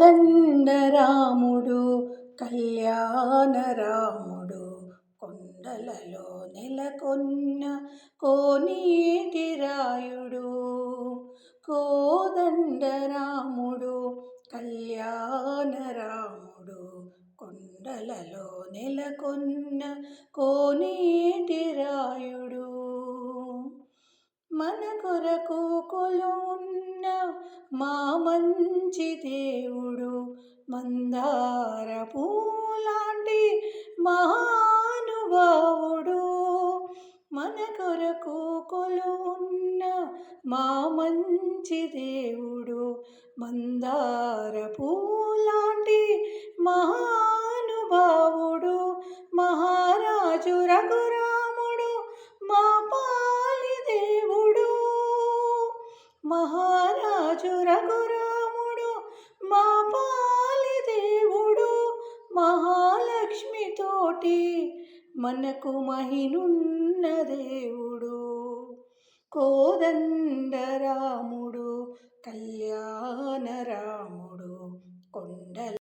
కోదండరాముడు కళ్యాణరాముడు కొండలలో నెలకొన్న కోనేటి రాయుడు. కోదండరాముడు కళ్యాణరాముడు కొండలలో నెలకొన్న కోనేటి రాయుడు. మన కొరకు కొలువున్న మా మంచి దేవుడు, మందార పూలాంటి మహానుభావుడు. మన కొరకు కొలువున్న మా మంచి దేవుడు, మందార పూలాంటి మహానుభావుడు. మహారాజు రఘురాముడు మా పాలి దేవుడు. మహారాజు రఘురాముడు మా పాలి దేవుడు. మహాలక్ష్మితోటి మనకు మహినున్న దేవుడు. కోదండరాముడు